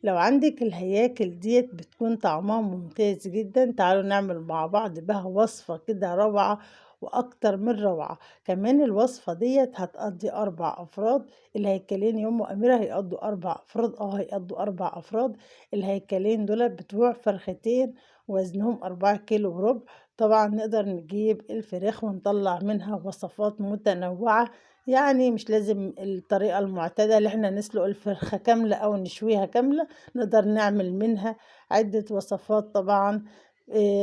لو عندك الهياكل ديت بتكون طعمها ممتاز جدا. تعالوا نعمل مع بعض بها وصفة كده روعة وأكتر من روعة. كمان الوصفة ديت هتقضي 4 أفراد. الهيكلين يوم أميرة هيقضوا 4 أفراد، هيقضوا 4 أفراد. الهيكلين دول بتوع فرختين وزنهم 4 كيلو وربع. طبعا نقدر نجيب الفراخ ونطلع منها وصفات متنوعة. يعني مش لازم الطريقة المعتادة اللي احنا نسلق الفرخة كاملة أو نشويها كاملة. نقدر نعمل منها عدة وصفات طبعا.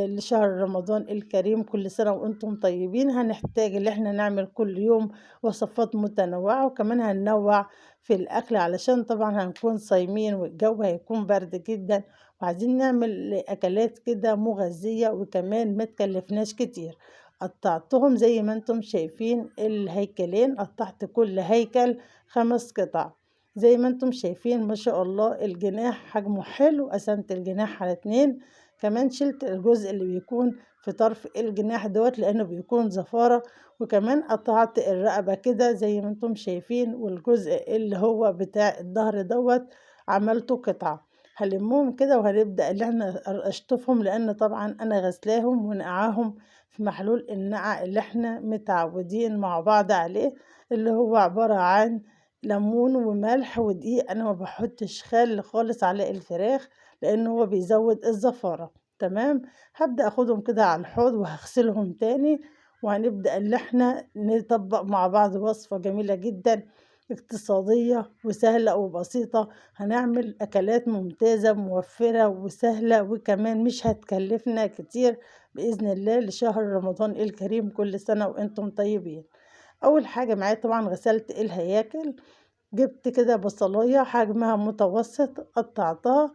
لشهر رمضان الكريم كل سنة وانتم طيبين. هنحتاج ان احنا نعمل كل يوم وصفات متنوعة، وكمان هننوع في الأكل علشان طبعا هنكون صايمين والجو هيكون برد جدا، وعايزين نعمل أكلات كده مغذية وكمان ما تكلفناش كتير. قطعتهم زي ما انتم شايفين الهيكلين، قطعت كل هيكل 5 قطع زي ما انتم شايفين. ما شاء الله الجناح حجمه حلو، قسمت الجناح على 2. كمان شلت الجزء اللي بيكون في طرف الجناح دوت لانه بيكون زفارة. وكمان قطعت الرقبة كده زي ما انتم شايفين، والجزء اللي هو بتاع الظهر دوت عملته قطعة. هلمهم كده وهنبدأ اللي احنا اشطفهم، لان طبعا انا غسلاهم ونقعاهم في محلول النقع اللي احنا متعودين مع بعض عليه، اللي هو عبارة عن ليمون وملح ودقيق. انا ما بحطش خل خالص على الفراخ لان هو بيزود الزفارة. تمام. هبدأ اخدهم كده على الحوض وهغسلهم تاني، وهنبدأ اللي احنا نطبق مع بعض وصفة جميلة جدا اقتصادية وسهلة وبسيطة. هنعمل أكلات ممتازة موفرة وسهلة وكمان مش هتكلفنا كتير بإذن الله لشهر رمضان الكريم كل سنة وانتم طيبين. أول حاجة معايا طبعا غسلت الهياكل. جبت كده بصلاية حجمها متوسط قطعتها،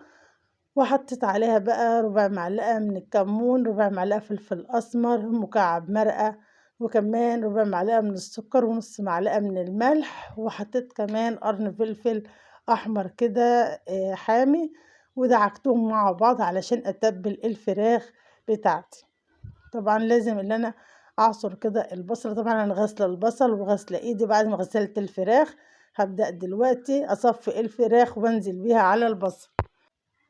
وحطيت عليها بقى ربع معلقة من الكمون، ربع معلقة فلفل أسمر، مكعب مرقة، وكمان ربع معلقة من السكر، ونص معلقة من الملح، وحطيت كمان قرن فلفل أحمر كده حامي. ودعكتهم مع بعض علشان أتبل الفراخ بتاعتي. طبعا لازم ان انا اعصر كده البصل. طبعا انا غاسله البصل وغاسله ايدي بعد ما غسلت الفراخ. هبدأ دلوقتي اصفي الفراخ وانزل بيها على البصل.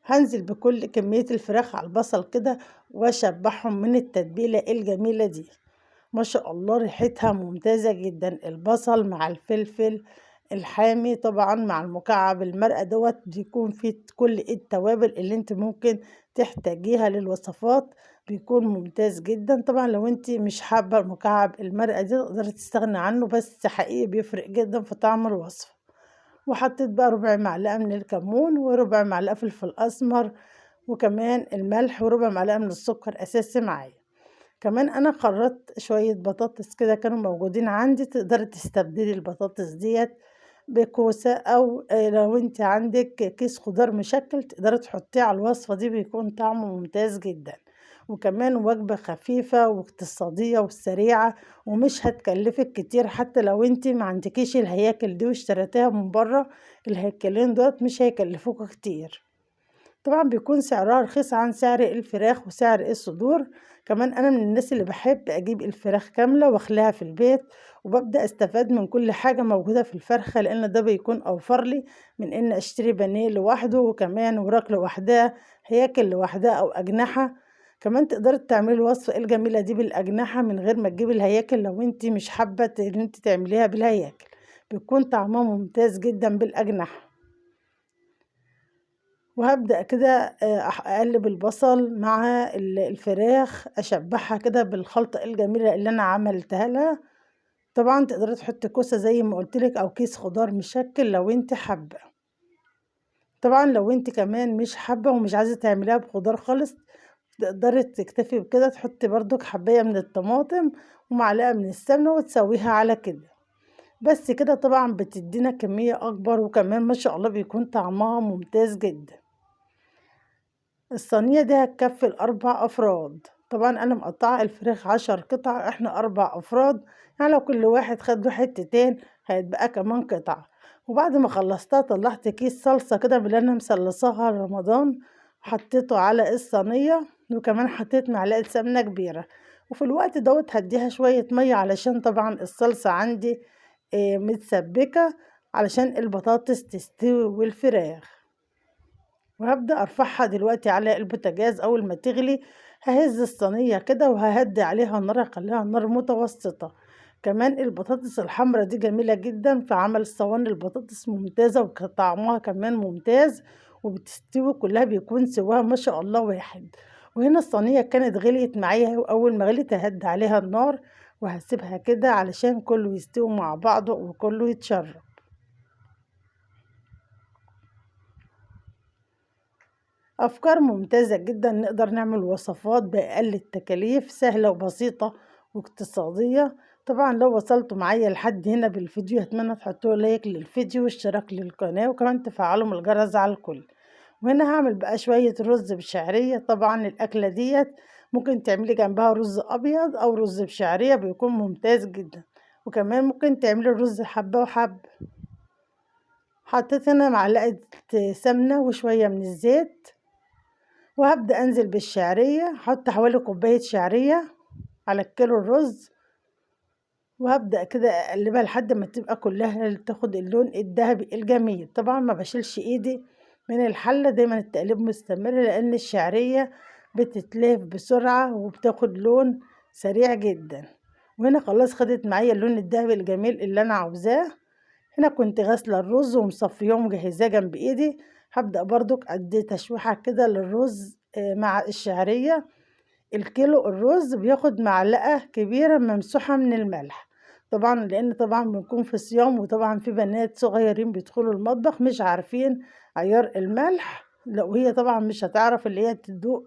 هنزل بكل كمية الفراخ على البصل كده واشبعهم من التتبيلة الجميلة دي. ما شاء الله ريحتها ممتازة جدا، البصل مع الفلفل الحامي طبعا مع المكعب المرقة دوت بيكون فيه كل التوابل اللي انت ممكن تحتاجيها للوصفات. بيكون ممتاز جدا. طبعا لو انت مش حابة المكعب المرقة دي تقدري تستغني عنه، بس حقيقي بيفرق جدا في طعم الوصفة. وحطيت بقى ربع معلقة من الكمون وربع معلقة فلفل أسمر، وكمان الملح وربع معلقة من السكر أساسي معايا. كمان أنا خرطت شوية بطاطس كده كانوا موجودين عندي. تقدري تستبدلي البطاطس ديت بكوسة، أو لو انت عندك كيس خضار مشكل تقدري تحطيه على الوصفة دي، بيكون طعمه ممتاز جدا. وكمان وجبة خفيفة واقتصادية وسريعة ومش هتكلفك كتير. حتى لو انت ما عندكيش الهياكل دي واشتريتيها من بره، الهيكلين دوت مش هيكلفوك كتير. طبعا بيكون سعرها رخيص عن سعر الفراخ وسعر الصدور. كمان انا من الناس اللي بحب اجيب الفراخ كاملة واخليها في البيت، وببدأ استفاد من كل حاجة موجودة في الفرخة، لان ده بيكون اوفر لي من ان اشتري بانيه لوحده وكمان وراك لوحدها، هياكل لوحدها او اجنحة. كمان تقدري تعملي الوصفة الجميلة دي بالاجنحة من غير ما تجيبي الهياكل لو انت مش حابة ان انت تعمليها بالهياكل. بيكون طعمها ممتاز جدا بالاجنحة. وهبدأ كده أقلب البصل مع الفراخ أشبعها كده بالخلطة الجميلة اللي أنا عملتها لها. طبعا تقدري تحطي كوسة زي ما قلتلك أو كيس خضار مشكل لو انت حابة. طبعا لو انت كمان مش حابة ومش عايزة تعمليها بخضار خالص، تقدري تكتفي بكده تحطي برضك حباية من الطماطم ومعلقة من السمنة وتسويها على كده. بس كده طبعا بتدينا كمية أكبر، وكمان ما شاء الله بيكون طعمها ممتاز جدا. الصينية دي هتكفي ال4 أفراد. طبعا أنا مقطعة الفراخ 10 قطع، احنا 4 أفراد. يعني لو كل واحد خد له حتتين هيتبقى كمان قطعة. وبعد ما خلصتها طلعت كيس صلصة كده من اللي أنا مسلصاها رمضان، وحطيته على الصينية، وكمان حطيت معلقة سمنة كبيرة. وفي الوقت دوت هديها شوية مية علشان طبعا الصلصة عندي متسبكة علشان البطاطس تستوي والفراخ. وهبدأ أرفعها دلوقتي على البوتاجاز. أول ما تغلي ههز الصينية كده وههدي عليها النار، هخليها النار متوسطة. كمان البطاطس الحمرا دي جميلة جدا في عمل صواني البطاطس، ممتازة وطعمها كمان ممتاز، وبتستوي كلها بيكون سواها ما شاء الله واحد. وهنا الصينية كانت غليت معايا، وأول ما غليت ههدي عليها النار وهسيبها كده علشان كله يستوي مع بعضه وكله يتشرب. أفكار ممتازة جدا، نقدر نعمل وصفات بأقل التكاليف، سهلة وبسيطة واقتصادية. طبعا لو وصلتوا معايا لحد هنا بالفيديو أتمنى تحطوا لايك للفيديو واشتراك للقناة، وكمان تفعلوا من الجرس على الكل. وهنا هعمل بقى شوية رز بشعرية. طبعا الأكلة ديت ممكن تعملي جنبها رز أبيض أو رز بشعرية، بيكون ممتاز جدا. وكمان ممكن تعملي الرز حبة وحبة. حطيت هنا معلقة سمنة وشوية من الزيت، وهبدأ أنزل بالشعرية. هحط حوالي كوباية شعرية على الكيلو الرز، وهبدأ كده أقلبها لحد ما تبقى كلها تاخد اللون الذهبي الجميل. طبعا ما بشيلش ايدي من الحلة، دايما التقليب مستمر لأن الشعرية بتتلف بسرعة وبتاخد لون سريع جدا. وهنا خلاص خدت معايا اللون الذهبي الجميل اللي أنا عاوزاه. هنا كنت غاسلة الرز ومصفياه ومجهزاه جنب ايدي. هبدأ برضك ادي تشويحة كده للرز مع الشعرية. الكيلو الرز بياخد معلقة كبيرة ممسوحة من الملح، طبعا لان طبعا بنكون في صيام، وطبعا في بنات صغيرين بيدخلوا المطبخ مش عارفين عيار الملح. لو هي طبعا مش هتعرف اللي هي تدوق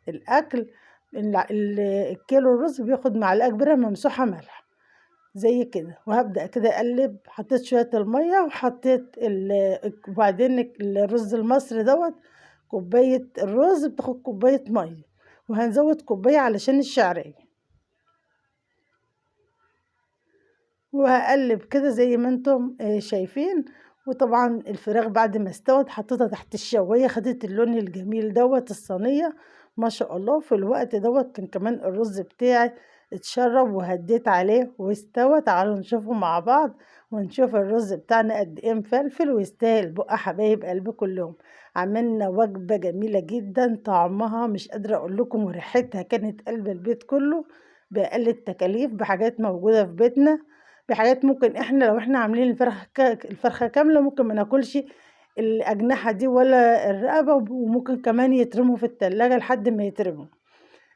الاكل. الكيلو الرز بياخد معلقة كبيرة ممسوحة ملح زي كده. وهبدأ كده اقلب. حطيت شوية المية وحطيت وبعدين الرز المصري دوت كوباية الرز بتاخد كوباية مية، وهنزود كوباية علشان الشعرية. وهقلب كده زي ما انتم شايفين. وطبعا الفراخ بعد ما استوت حطيتها تحت الشواية، خدت اللون الجميل دوت الصينية ما شاء الله. في الوقت دوت كان كمان الرز بتاعي اتشرب وهديت عليه واستوى. تعالوا نشوفه مع بعض ونشوف الرز بتاعنا قد ايه مفلفل ويستاهل بقى حبايب قلبي كلهم. عملنا وجبة جميلة جدا، طعمها مش قادرة اقول لكم، وريحتها كانت قلب البيت كله بأقل التكاليف، بحاجات موجودة في بيتنا، بحاجات ممكن احنا لو احنا عاملين الفرخة كاملة ممكن ما ناكلش الأجنحة دي ولا الرقبة، وممكن كمان يترموا في التلاجة لحد ما يترموا.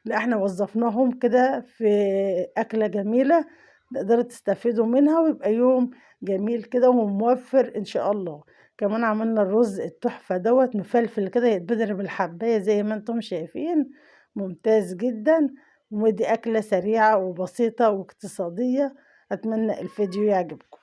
لا احنا وظفناهم كده في أكلة جميلة تقدروا تستفيدوا منها، ويبقى يوم جميل كده وموفر إن شاء الله. كمان عملنا الرز التحفة دوت مفلفل كده يتبدر بالحباية زي ما انتم شايفين، ممتاز جدا. ودي أكلة سريعة وبسيطة واقتصادية. أتمنى الفيديو يعجبكم.